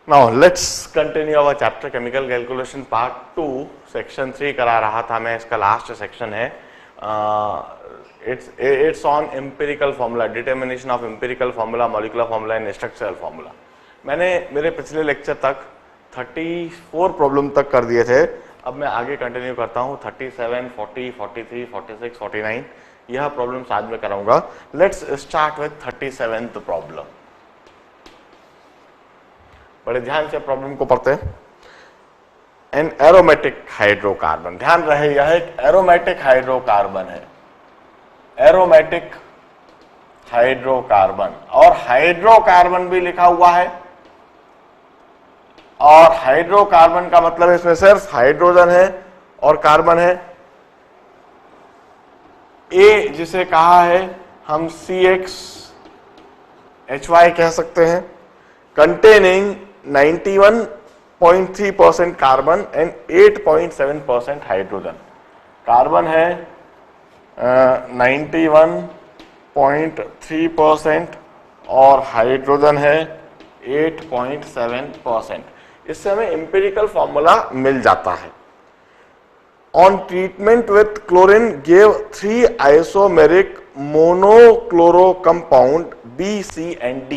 Now let's continue our chapter chemical calculation part 2 section 3 करा रहा था मैं, इसका लास्ट सेक्शन है. It's on empirical formula, determination of empirical formula, molecular formula and structural formula. मैंने मेरे पिछले लेक्चर तक 34 प्रॉब्लम तक कर दिए थे. अब मैं आगे कंटिन्यू करता हूँ 37, 40, 43, 46, 49 यह प्रॉब्लम आज में कराऊंगा. Let's start with 37th problem. बड़े ध्यान से प्रॉब्लम को पढ़ते हैं. एन एरोमेटिक हाइड्रोकार्बन, ध्यान रहे यह एक एरोमेटिक हाइड्रोकार्बन है. एरोमेटिक हाइड्रोकार्बन, और हाइड्रोकार्बन भी लिखा हुआ है. और हाइड्रोकार्बन का मतलब इसमें सिर्फ हाइड्रोजन है और कार्बन है. ए जिसे कहा है हम CXHY कह सकते हैं, containing 91.3% carbon and 8.7% hydrogen. Carbon है 91.3% और हाइड्रोजन है 8.7%. इससे हमें एम्पिरिकल फॉर्मूला मिल जाता है. On treatment with chlorine give 3 isomeric monochloro compound B, C and D.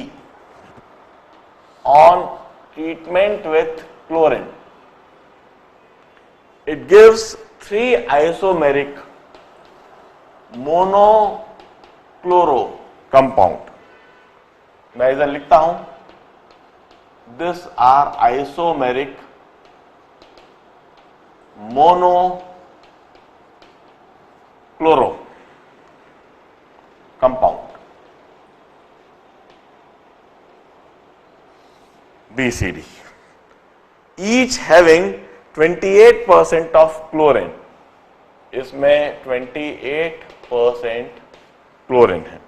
On treatment with chlorine, it gives 3 isomeric monochloro compound. मैं इधर लिखता हूं, These are isomeric monochloro compound. BCD, each having 28% of chlorine. इसमें 28% chlorine है.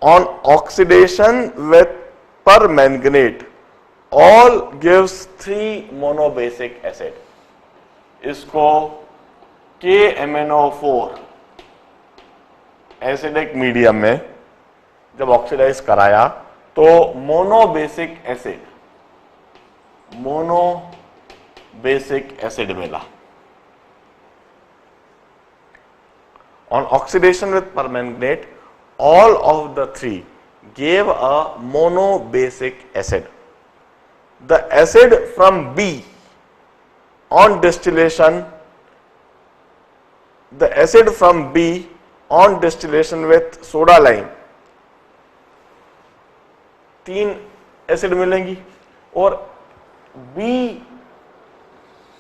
On oxidation with permanganate, all gives 3 monobasic acid. इसको KMnO4 acidic medium में जब oxidise कराया तो मोनोबेसिक एसिड मिला. On oxidation with permanganate, all of the 3 gave a monobasic acid. The acid from B on distillation, with soda lime, 3 acid मिलेंगी. और B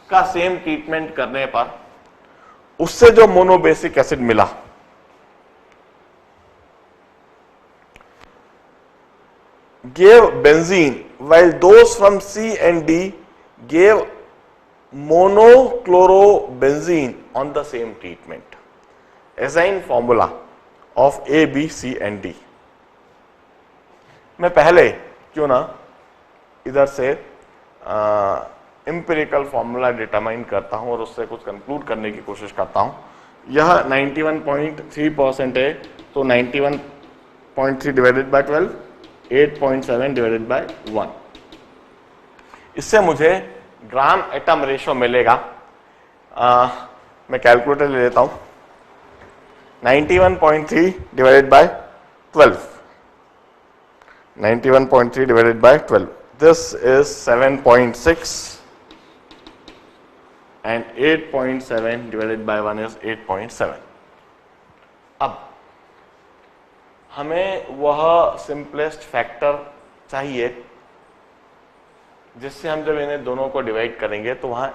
का same treatment करने पर उससे जो मोनोबेसिक एसिड मिला gave benzene, while those from C and D gave monochlorobenzene on the same treatment. Assign formula of A, B, C and D. मैं पहले क्यों ना इधर से एम्पिरिकल फॉर्मूला डिटरमाइन करता हूं और उससे कुछ कंक्लूड करने की कोशिश करता हूं. यह 91.3% है, तो 91.3 डिवाइडेड बाय 12, 8.7 डिवाइडेड बाय 1. इससे मुझे ग्राम एटम रेशियो मिलेगा. मैं कैलकुलेटर ले लेता हूं. 91.3 divided by 12, 91.3 divided by 12, this is 7.6 and 8.7 divided by 1 is 8.7. अब हमें वह सिंपलेस्ट फैक्टर चाहिए जिससे हम जब इन्हें दोनों को डिवाइड करेंगे तो वहां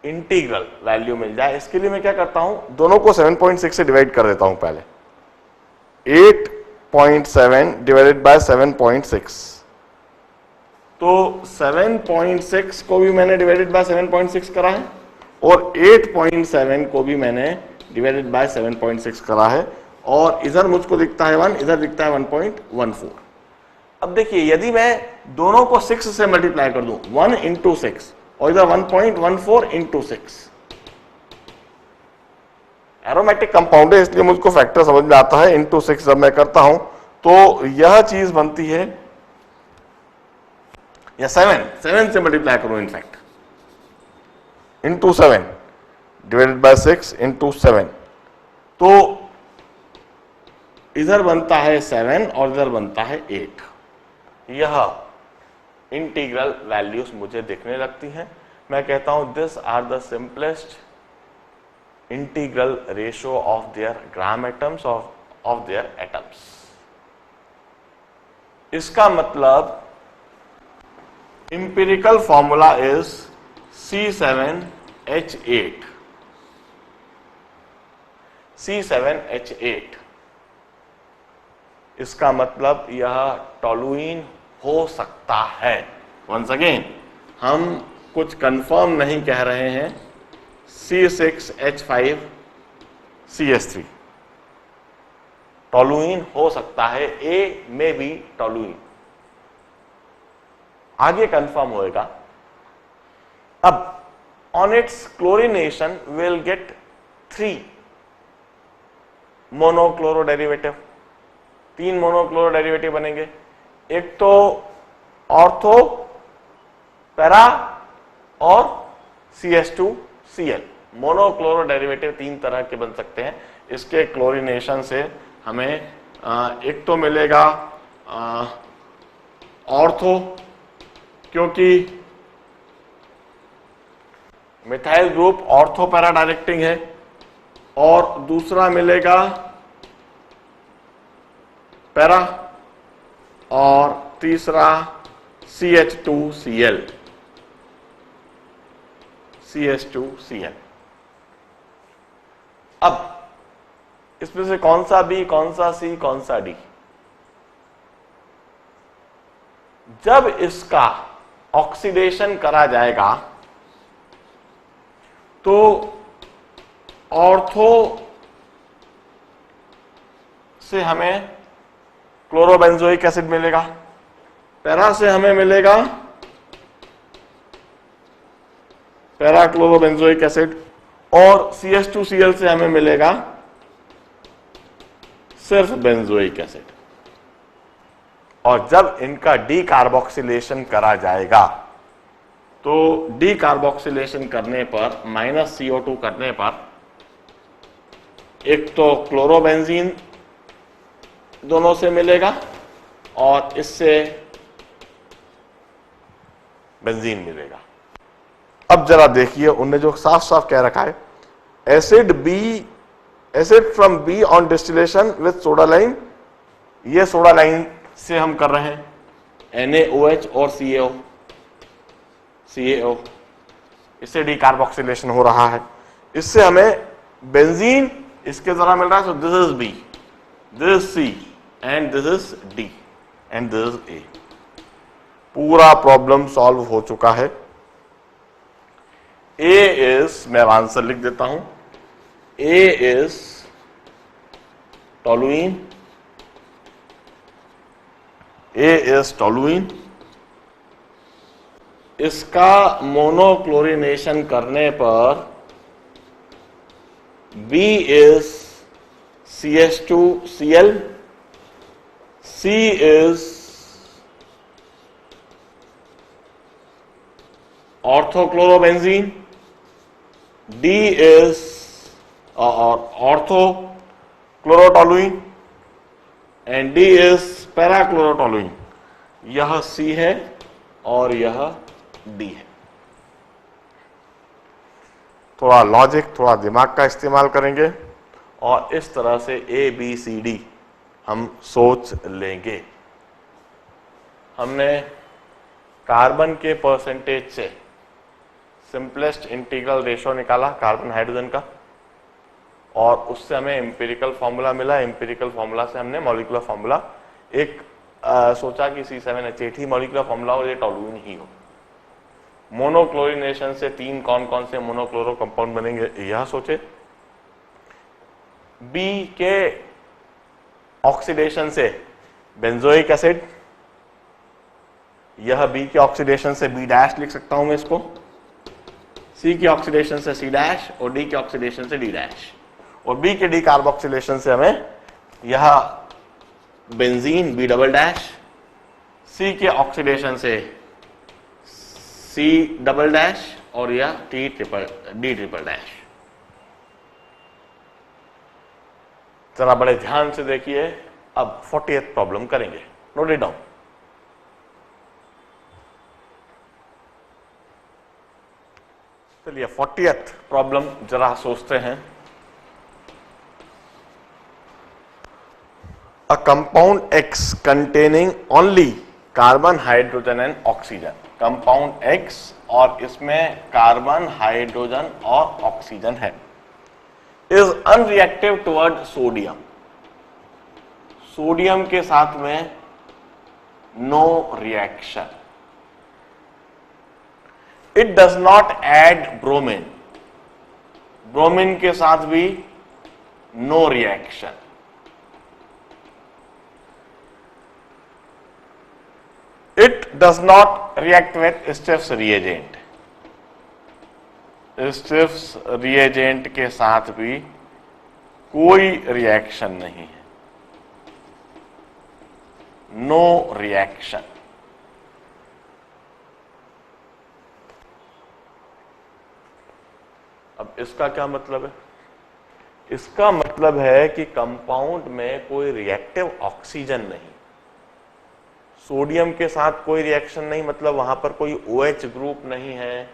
इंटीग्रल वैल्यू मिल जाए. इसके लिए मैं क्या करता हूं, दोनों को 7.6 से डिवाइड कर देता हूं. पहले 8.7 डिवाइडेड बाय 7.6, तो 7.6 को भी मैंने डिवाइडेड बाय 7.6 करा है और 8.7 को भी मैंने डिवाइडेड बाय 7.6 करा है. और इधर मुझको दिखता है 1, इधर दिखता है 1.14. अब देखिए, यदि मैं दोनों को 6 से मल्टीप्लाई कर दूं, 1 इंटू 6 और इधर 1.14 इंटू 6, एरोमेटिक कंपाउंड है इसलिए मुझको फैक्टर समझ में आता है. इंटू 6 जब मैं करता हूं तो यह चीज बनती है, या 7 से मल्टीप्लाई करो in fact, into 7 divided by 6 into 7, तो इधर बनता है 7 और इधर बनता है 8। यह इंटीग्रल वैल्यूज मुझे दिखने लगती हैं। मैं कहता हूं this are the simplest integral ratio of their gram atoms of their atoms. इसका मतलब empirical formula is C7H8। C7H8 इसका मतलब यह टॉलुइन हो सकता है। वंस अगेन हम कुछ कंफर्म नहीं कह रहे हैं। C6H5CH3 टॉलुइन हो सकता है, ए में बी टॉलुइन, आगे कंफर्म होएगा। अब on it's chlorination will get 3 monochloro derivative, 3 monochloro derivative बनेंगे। एक तो ऑर्थो, पैरा और CH2Cl। मोनोक्लोरो डेरिवेटिव 3 तरह के बन सकते हैं। इसके क्लोरिनेशन से हमें एक तो मिलेगा ऑर्थो, क्योंकि methyl group ortho para directing है, और दूसरा मिलेगा पैरा, और तीसरा CH2Cl। अब इसमें से कौन सा बी, कौन सा सी, कौन सा डी? जब इसका ऑक्सीडेशन करा जाएगा तो ऑर्थो से हमें क्लोरोबेंजोइक एसिड मिलेगा, पैरा से हमें मिलेगा पैरा क्लोरोबेंजोइक एसिड, और CH2Cl से हमें मिलेगा सिर्फ बेंजोइक एसिड। और जब इनका डीकार्बोक्सिलेशन करा जाएगा तो डीकार्बोक्सिलेशन करने पर -CO2 करने पर एक तो क्लोरोबेंजीन दोनों से मिलेगा और इससे बेंजीन मिलेगा। अब जरा देखिए, उनने जो साफ साफ कह रखा है, acid from be on distillation with soda line. ये सोडा लाइन से हम कर रहे हैं, NaOH और CaO, इससे डीकार्बोक्सिलेशन हो रहा है। इससे हमें बेंजीन इसके जरा मिल रहा है। So this is B, this is C, and this is D, and this is A. पूरा प्रॉब्लम सॉल्व हो चुका है। ए इज, मैं आंसर लिख देता हूं, A is toluene, A is toluene. इसका मोनोक्लोरिनेशन करने पर B is CH2Cl, C is orthochlorobenzene, D is orthochlorotoluene, and D is parachlorotoluene. यह C है और यह D है। थोड़ा लॉजिक, थोड़ा दिमाग का इस्तेमाल करेंगे और इस तरह से ABCD हम सोच लेंगे। हमने कार्बन के परसेंटेज से सिंपलेस्ट इंटीग्रल रेशो निकाला कार्बन हाइड्रोजन का, और उससे हमें एम्पिरिकल फॉर्मूला मिला। एम्पिरिकल फॉर्मूला से हमने मॉलिक्यूलर फॉर्मूला एक सोचा कि C7H8 ही मॉलिक्यूलर फॉर्मूला और ये टॉलुइन ही हो। मोनोक्लोरिनेशन से 3 कौन कौन से मोनोक्लोरो कंपाउंड बनेंगे यह सोचे। बी के ऑक्सीडेशन से बेंजोइक एसिड, यह बी के ऑक्सीडेशन से B डैश लिख सकता हूं मैं इसको, C के ऑक्सीडेशन से C डैश, और D के ऑक्सीडेशन से D डैश, और B के डीकार्बोक्सिलेशन से हमें यह benzene B double dash, C के ऑक्सीडेशन से C डबल डैश और या D ट्रिपल डैश। जरा बड़े ध्यान से देखिए, अब 40th प्रॉब्लम करेंगे, नोट इट डाउन। चलिए 40th प्रॉब्लम जरा सोचते हैं। A compound X containing only carbon, hydrogen and oxygen, compound X और इसमें कार्बन, हाइड्रोजन और ऑक्सीजन है, is unreactive toward sodium, sodium के साथ में no reaction. It does not add bromine, bromine के साथ भी no reaction. It does not react with Stiff's reagent, Stiff's reagent के साथ भी कोई रिएक्शन नहीं है, नो रिएक्शन। अब इसका क्या मतलब है? इसका मतलब है कि कंपाउंड में कोई रिएक्टिव ऑक्सीजन नहीं, सोडियम के साथ कोई रिएक्शन नहीं, मतलब वहां पर कोई OH ग्रुप नहीं है,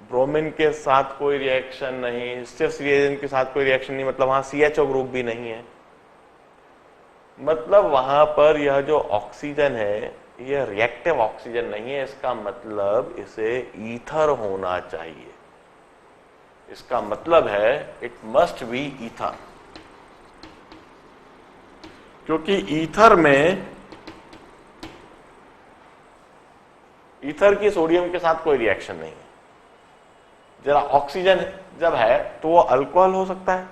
ब्रोमीन के साथ कोई रिएक्शन नहीं, स्टिफ्स रिएजेंट के साथ कोई रिएक्शन नहीं, मतलब वहां CHO ग्रुप भी नहीं है, मतलब वहां पर यह जो ऑक्सीजन है यह रिएक्टिव ऑक्सीजन नहीं है। इसका मतलब इसे ईथर होना चाहिए, इसका मतलब है इट मस्ट बी ईथर, क्योंकि ईथर की सोडियम के साथ कोई रिएक्शन नहीं है। जरा ऑक्सीजन जब है तो वो अल्कोहल हो सकता है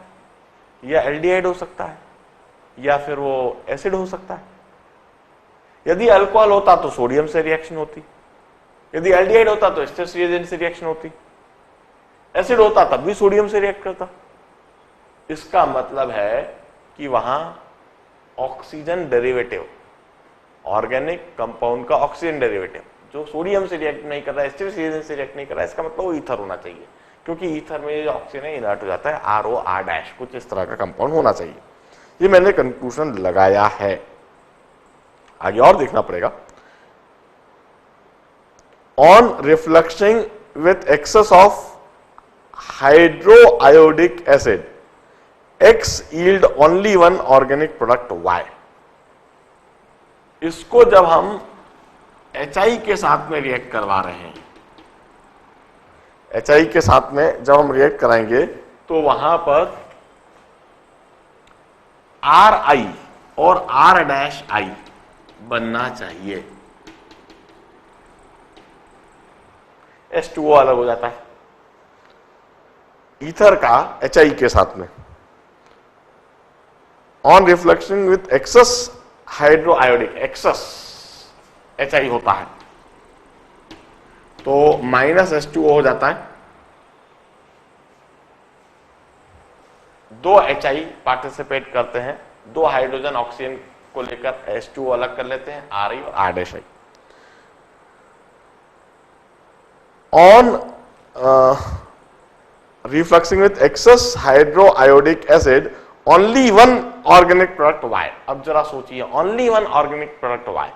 या एल्डिहाइड हो सकता है या फिर वो एसिड हो सकता है। यदि अल्कोहल होता तो सोडियम से रिएक्शन होती, यदि एल्डिहाइड होता तो स्टिफ्स रिएजेंट से रिएक्शन होती, एसिड होता तब भी सोडियम से रिएक्ट करता। इसका मतलब है कि वहां ऑक्सीजन डेरिवेटिव, ऑर्गेनिक कंपाउंड का ऑक्सीजन डेरिवेटिव जो सोडियम से रिएक्ट नहीं कर रहा है, स्टिफ्स रिएजेंट से रिएक्ट नहीं कर रहा है, इसका मतलब वो ईथर होना चाहिए, क्योंकि ईथर में जो ऑक्सीजन है इनर्ट हो जाता है, ROR' कुछ इस तरह का कंपाउंड होना चाहिए। ये मैंने कंक्लूजन लगाया है, आगे और देखना पड़ेगा। On refluxing with excess of hydroiodic acid X yield only one organic product Y। इसको जब हम HI के साथ में रिएक्ट करवा रहे हैं, HI के साथ में जब हम रिएक्ट कराएंगे तो वहां पर RI और R' बनना चाहिए, H2O अलग हो जाता है ईथर का HI के साथ में। On reflection with excess hydroiodic, excess HI होता है तो -H2O हो जाता है, दो HI पार्टिसिपेट करते हैं, दो हाइड्रोजन ऑक्सीजन को लेकर H2O अलग कर लेते हैं, RI और R'। On refluxing with excess hydroiodic acid only one organic product Y। अब जरा सोचिए, only one organic product Y,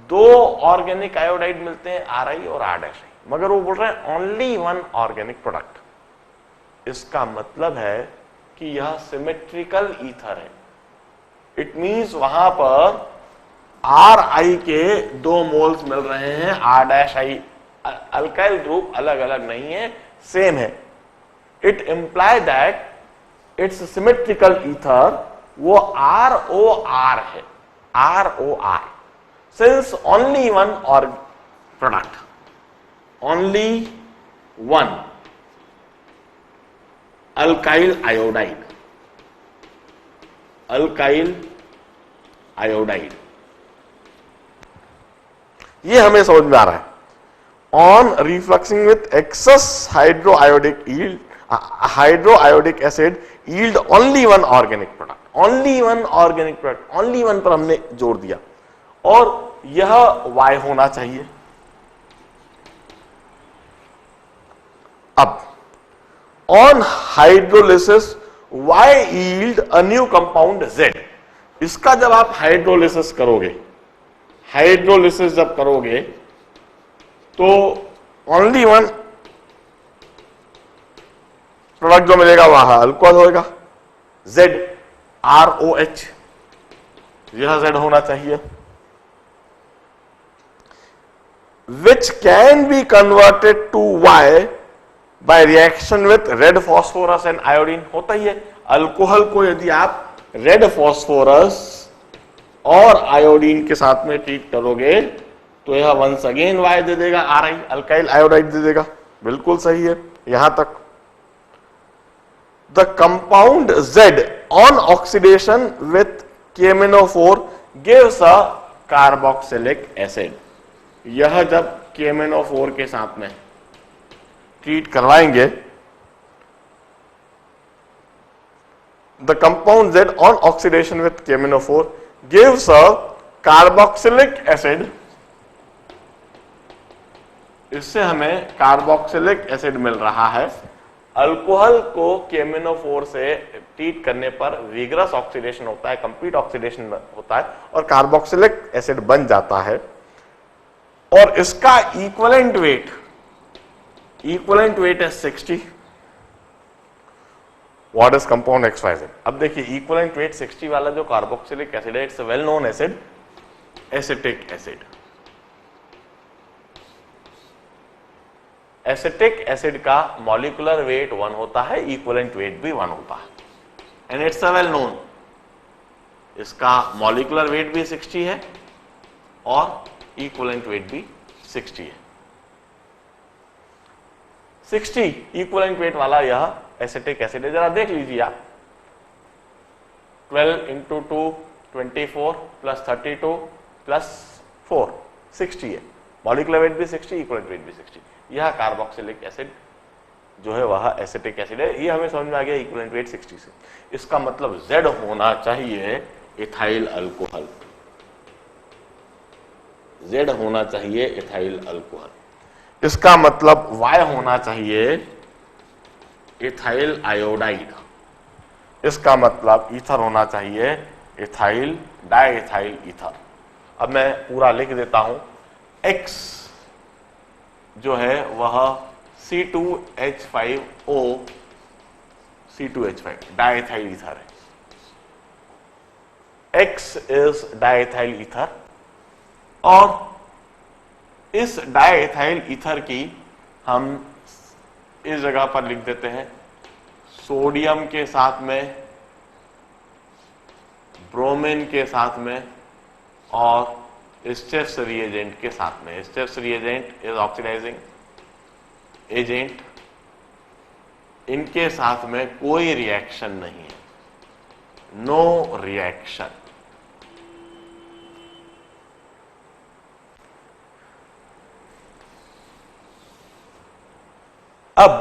दो ऑर्गेनिक आयोडाइड मिलते हैं RI और R', मगर वो बोल रहे हैं ओनली वन ऑर्गेनिक प्रोडक्ट। इसका मतलब है कि यह सिमेट्रिकल ईथर है, इट मींस वहां पर RI के दो मोल्स मिल रहे हैं, R', अल्काइल ग्रुप अलग अलग नहीं है, सेम है। It imply that it's symmetrical ether, वो ROR है, ROR। सिंस ओनली वन और product, only one alkyl iodide, alkyl iodide, ये हमें समझ में आ रहा है। On refluxing with excess hydroiodic acid yield only one organic product, only one organic product, only one पर हमने जोर दिया और यह Y होना चाहिए। अब on hydrolysis Y yield a new compound Z। इसका जब आप हाइड्रोलिसिस करोगे, हाइड्रोलिसिस जब करोगे तो ओनली वन प्रोडक्ट जो मिलेगा वह अल्कोहल होगा, ZROH, यह Z होना चाहिए, which can be converted to Y by reaction with red phosphorus and iodine। होता ही है, अल्कोहल को यदि आप रेड फॉस्फोरस और आयोडीन के साथ में ट्रीट करोगे तो यह वंस अगेन Y दे देगा, RI, अल्काइल आयोडाइड दे देगा। बिल्कुल सही है यहां तक। The compound Z on oxidation with KMnO4 gives a carboxylic acid। यह जब KMnO4 के साथ में ट्रीट करवाएंगे, the compound Z on oxidation with KMnO4 gives a carboxylic acid। इससे हमें कार्बोक्सिलिक एसिड मिल रहा है। अल्कोहल को KMnO4 से ट्रीट करने पर विगरस ऑक्सीडेशन होता है, कंप्लीट ऑक्सीडेशन होता है और कार्बोक्सिलिक एसिड बन जाता है। और इसका इक्विवेलेंट वेट है 60। What is compound XYZ? अब देखिए इक्विवेलेंट वेट 60 वाला जो कार्बोक्सिलिक एसिड है, it's well known acid, acetic acid. Acetic acid का मॉलिक्यूलर वेट 1 होता है, इक्विवेलेंट वेट भी 1 होता है, and it's a well known. इसका मॉलिक्यूलर वेट भी 60 है और इक्विवेलेंट वेट भी 60 है। 60 इक्विवेलेंट वेट वाला यह एसिटिक एसिड है। जरा देख लीजिए आप, 12 × 2 24 प्लस 32 प्लस 4 60 है। मॉलिक्यूलर वेट भी 60, इक्विवेलेंट वेट भी 60। यह कार्बोक्सिलिक एसिड जो है वह एसिटिक एसिड है। ये हमें समझ में आ गया इक्विवेलेंट वेट 60 से। इसका मतलब Z होना चाहिए इथाइल अल्कोहल, Z होना चाहिए इथाइल अल्कोहल। इसका मतलब Y होना चाहिए इथाइल आयोडाइड। इसका मतलब ईथर होना चाहिए इथाइल डाइइथाइल ईथर। अब मैं पूरा लिख देता हूं। X जो है वह C2H5O C2H5 डाइइथाइल ईथर है। X इज डाइइथाइल ईथर और इस डाइइथाइल ईथर की हम इस जगह पर लिख देते हैं सोडियम के साथ में, ब्रोमीन के साथ में और स्टेप्स रिएजेंट के साथ में। Steps reagent is oxidizing agent, इनके साथ में कोई रिएक्शन नहीं है, नो रिएक्शन। अब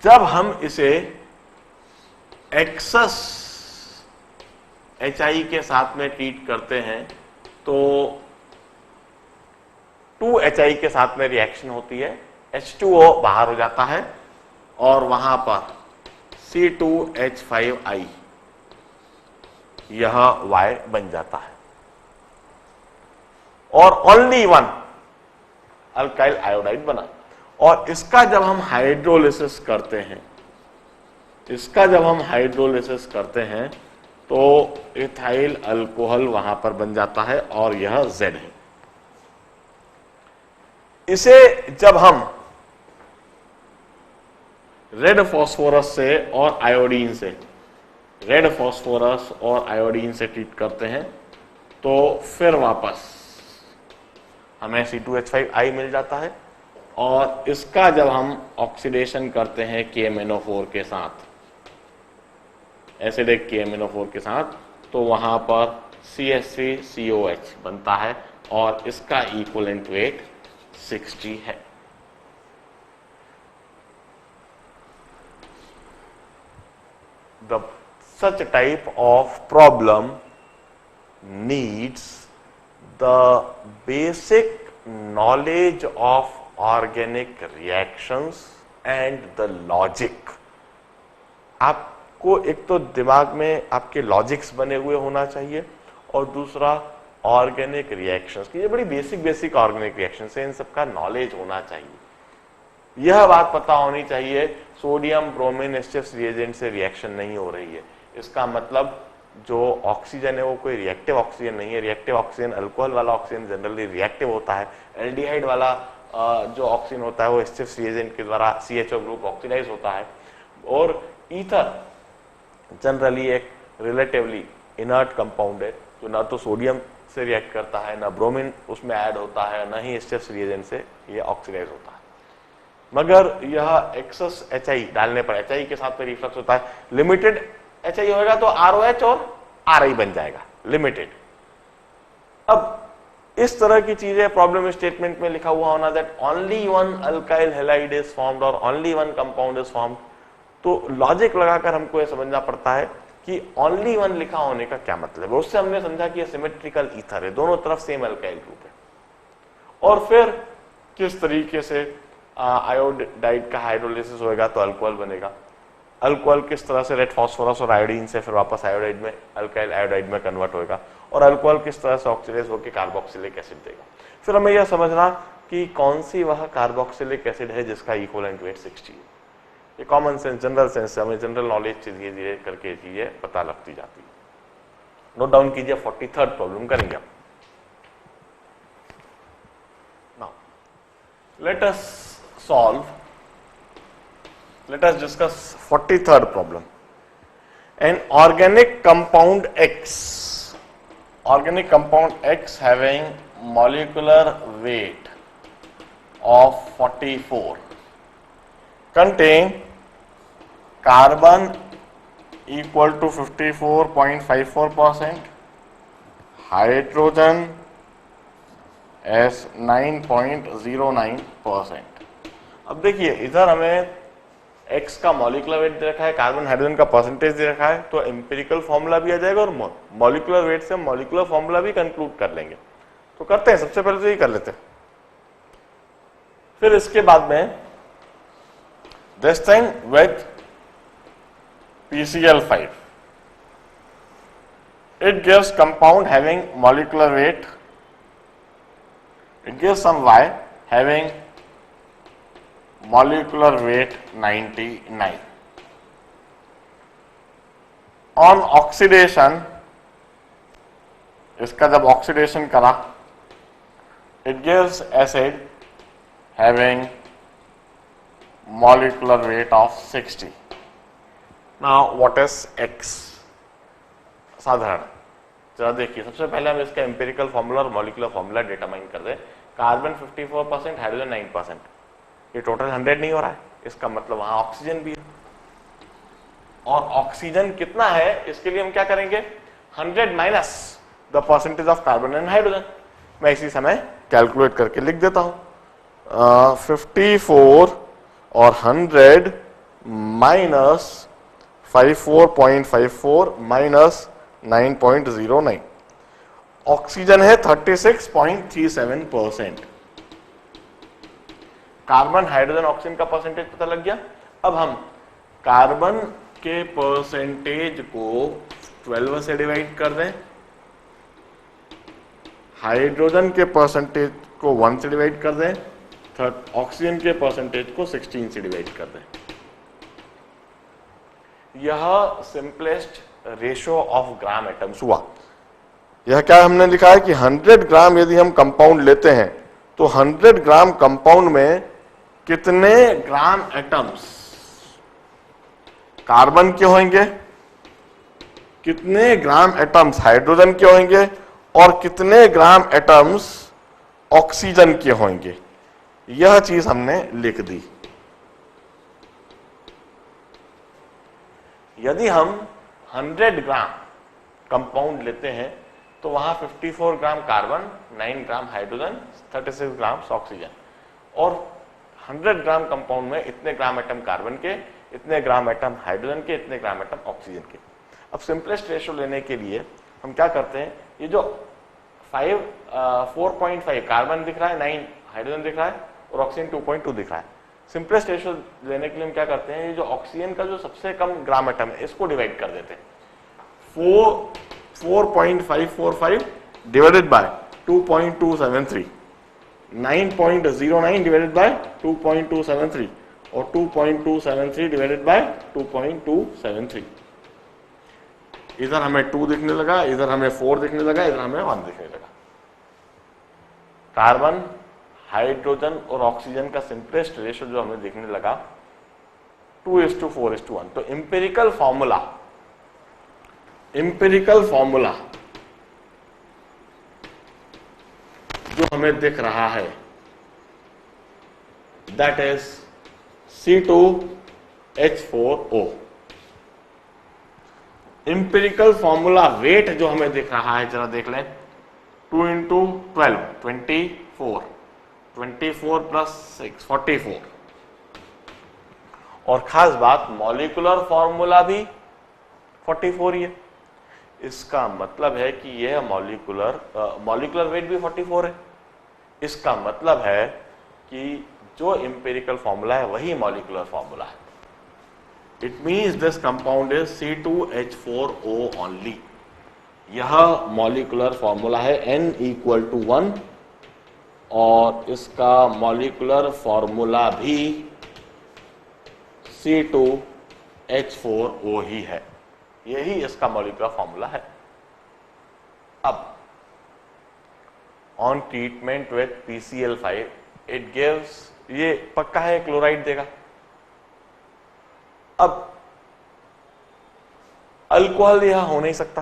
जब हम इसे एक्सेस HI के साथ में ट्रीट करते हैं तो 2HI के साथ में रिएक्शन होती है, H2O बाहर हो जाता है और वहां पर C2H5I यह Y बन जाता है और ओनली वन अल्काइल आयोडाइड बना। और इसका जब हम हाइड्रोलिसिस करते हैं, इसका जब हम हाइड्रोलिसिस करते हैं तो इथाइल अल्कोहल वहां पर बन जाता है और यह Z है। इसे जब हम रेड फास्फोरस से और आयोडीन से, रेड फास्फोरस और आयोडीन से ट्रीट करते हैं तो फिर वापस हमें C2H5I मिल जाता है। और इसका जब हम ऑक्सीडेशन करते हैं KMnO4 के साथ, एसिडिक KMnO4 के साथ, तो वहां पर CH3COH बनता है और इसका इक्विवेलेंट वेट 60 है। Such type of problem needs the basic knowledge of organic reactions and the logic. आपको एक तो दिमाग में आपके लॉजिक्स बने हुए होना चाहिए, और दूसरा ऑर्गेनिक रिएक्शंस की, ये बड़ी बेसिक ऑर्गेनिक रिएक्शंस है, इन सबका नॉलेज होना चाहिए। यह बात पता होनी चाहिए सोडियम ब्रोमीन एच रिएजेंट से रिएक्शन नहीं हो रही है, इसका मतलब जो ऑक्सीजन है वो कोई रिएक्टिव ऑक्सीजन नहीं है। रिएक्टिव ऑक्सीजन, अल्कोहल वाला ऑक्सीजन जनरली रिएक्टिव होता है। एल्डिहाइड वाला जो ऑक्सीजन होता है वो एच रिएजेंट के द्वारा CHO ग्रुप ऑक्सीडाइज होता है। और ईथर जनरली एक रिलेटिवली इनर्ट कंपाउंड है, जो ना तो सोडियम से रिएक्ट करता है, ना ब्रोमीन उसमें ऐड होता है, ना ही एच रिएजेंट से ये ऑक्सीडाइज होता है। मगर यह एक्सेस HI डालने पर, HI के साथ में रिफ्लक्स होता है। लिमिटेड HI होगा तो ROH और RI बन जाएगा, लिमिटेड। अब इस तरह की चीजें प्रॉब्लम स्टेटमेंट में लिखा हुआ होना, that only one alkyl halide is formed और only one compound is formed, तो लॉजिक लगाकर हमको यह समझना पड़ता है कि ओनली वन लिखा होने का क्या मतलब है। उससे हमने समझा कि यह सिमेट्रिकल ईथर है, दोनों तरफ सेम अल्काइल ग्रुप है। और फिर किस तरीके से आयोडाइड का हाइड्रोलिसिस होगा तो अल्कोहल बनेगा, अल्कोहल किस तरह से रेड फास्फोरस और आयोडीन से फिर वापस आयोडाइड में, अल्काइल आयोडाइड में कन्वर्ट होगा, और अल्कोहल किस तरह से ऑक्सीडाइज होकर कार्बोक्सिलिक एसिड देगा। फिर हमें यह समझना कि कौन सी वह कार्बोक्सिलिक एसिड है जिसका इक्विवेलेंट वेट 60 है। ये कॉमन सेंस, जनरल सेंस से हमें जनरल नॉलेज से धीरे धीरे करके चीजें पता लगती जाती है। नोट डाउन कीजिए, 43rd प्रॉब्लम करेंगे हम। Now let us solve, let us discuss 43rd problem. An organic compound X having molecular weight of 44 contain carbon equal to 54.54%, hydrogen as 9.09%। अब देखिए इधर हमें X का मॉलिक्यूलर वेट दे रखा है, कार्बन हाइड्रोजन का परसेंटेज दे रखा है, तो एम्पिरिकल फॉर्मूला भी आ जाएगा और मॉलिक्यूलर वेट से मॉलिक्यूलर फॉर्मूला भी कंक्लूड कर लेंगे। तो करते हैं, सबसे पहले तो ये कर लेते हैं। फिर इसके बाद में this thing with PCl5, it gives compound having molecular weight, it gives some Y having molecular weight 99. On oxidation, इसका जब ऑक्सीडेशन करा, it gives acid having molecular weight of 60. Now what is X? साधारण जरा देखिए, सबसे पहले हम इसका एम्पिरिकल फॉर्मूला और मॉलिक्यूलर फॉर्मूला डिटरमाइन कर दें। कार्बन 54%, हाइड्रोजन 9%, ये टोटल 100 नहीं हो रहा है, इसका मतलब वहां ऑक्सीजन भी है। और ऑक्सीजन कितना है इसके लिए हम क्या करेंगे, 100 minus the percentage of carbon and hydrogen. मैं इसी समय कैलकुलेट करके लिख देता हूं, 54 और 100 माइनस 54.54 माइनस 9.09, ऑक्सीजन है 36.37%। कार्बन हाइड्रोजन ऑक्सीजन का परसेंटेज पता लग गया। अब हम कार्बन के परसेंटेज को 12 से डिवाइड कर दें, हाइड्रोजन के परसेंटेज को 1 से डिवाइड कर दें, ऑक्सीजन के परसेंटेज को 16 से डिवाइड कर दें। यह simplest ratio of gram atoms हुआ। यह क्या हमने लिखा है कि 100 ग्राम यदि हम कंपाउंड लेते हैं तो 100 ग्राम कंपाउंड में कितने ग्राम एटम्स कार्बन के होंगे, कितने ग्राम एटम्स हाइड्रोजन के होंगे और कितने ग्राम एटम्स ऑक्सीजन के होंगे, यह चीज हमने लिख दी। यदि हम 100 ग्राम कंपाउंड लेते हैं तो वहां 54 gram carbon, 9 gram hydrogen, 36 gram oxygen, और 100 ग्राम कंपाउंड में इतने ग्राम एटम कार्बन के, इतने ग्राम एटम हाइड्रोजन के, इतने ग्राम एटम ऑक्सीजन के। अब सिंपलेस्ट रेशियो लेने के लिए हम क्या करते हैं, ये जो 4.5 कार्बन दिख रहा है, 9 हाइड्रोजन दिख रहा है और ऑक्सीजन 2.2 दिख रहा है। सिंपलेस्ट रेशियो लेने के लिए हम क्या करते हैं, ये जो ऑक्सीजन का जो सबसे कम ग्राम एटम है इसको डिवाइड कर देते हैं। 4.545 डिवाइडेड बाय 2.273, 9.09 डिवाइडेड बाय 2.273 और 2.273 डिवाइडेड बाय 2.273। इधर हमें 2 दिखने लगा, इधर हमें 4 दिखने लगा, इधर हमें 1 दिखने लगा। कार्बन, हाइड्रोजन और ऑक्सीजन का सिंपलेस्ट रेशियो जो हमें दिखने लगा 2:4:1। तो एम्पिरिकल फॉर्मूला जो हमें दिख रहा है that is C2H4O। Empirical formula wait जो हमें दिख रहा है, जरा देख लें, 2 × 12 24, 24 + 6 44। और खास बात, मॉलिक्यूलर फॉर्मूला भी 44 ही है। इसका मतलब है कि यह मॉलिक्यूलर वेट भी 44 है। इसका मतलब है कि जो एम्पिरिकल फॉर्मूला है वही मॉलिक्यूलर फॉर्मूला है। It means this compound is C2H4O only. यह मॉलिक्यूलर फॉर्मूला है n = 1 और इसका मॉलिक्यूलर फॉर्मूला भी C2H4O ही है। यही इसका मॉलिक्यूलर फॉर्मूला है। अब on treatment with PCl5 it gives, ये पक्का है क्लोराइड देगा। अब अल्कोहल यह हो नहीं सकता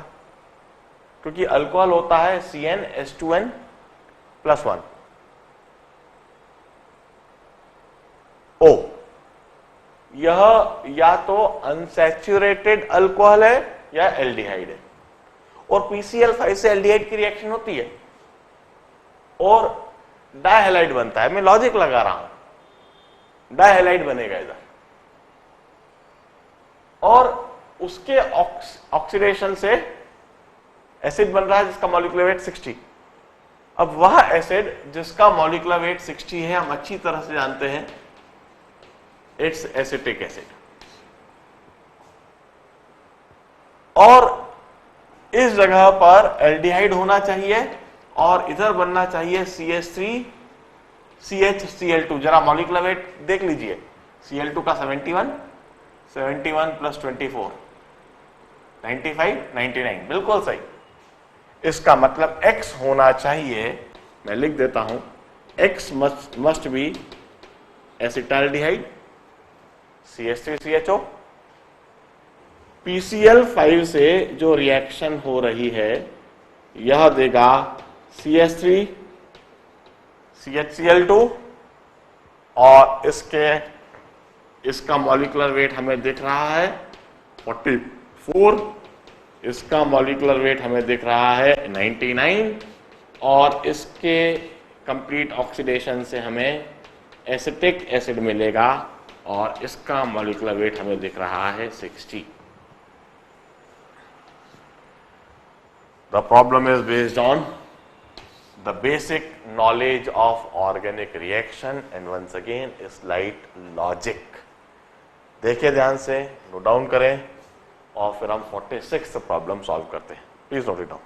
क्योंकि अल्कोहल होता है CnH2n+1 O। यह या तो अनसैचुरेटेड अल्कोहल है या एल्डिहाइड है और PCl5 से एल्डिहाइड की रिएक्शन होती है और डायहैलाइड बनता है। मैं लॉजिक लगा रहा हूं, डायहैलाइड बनेगा इधर और उसके ऑक्सीडेशन से एसिड बन रहा है जिसका मॉलिक्यूलर वेट 60। अब वह एसिड जिसका मॉलिक्यूलर वेट 60 है, हम अच्छी तरह से जानते हैं इट्स एसिटिक एसिड। और इस जगह पर एल्डिहाइड होना चाहिए और इधर बनना चाहिए CH3CHCl2। जरा मॉलिक्यूलर वेट देख लीजिए, Cl2 का 71 + 24 95 99, बिल्कुल सही। इसका मतलब X होना चाहिए, मैं लिख देता हूं, X must be acetaldehyde CH3CHO। PCl5 से जो रिएक्शन हो रही है यह देगा CH3CHCl2 और इसका मॉलिक्यूलर वेट हमें दिख रहा है 44, इसका मॉलिक्यूलर वेट हमें दिख रहा है 99 और इसके कंप्लीट ऑक्सीडेशन से हमें एसिटिक एसिड मिलेगा और इसका मॉलिक्यूलर वेट हमें दिख रहा है 60। The problem is based on the basic knowledge of organic reaction and once again is slight logic। देखिए ध्यान से, नोट डाउन करें और फिर हम 46th प्रॉब्लम सॉल्व करते हैं। Please note it down.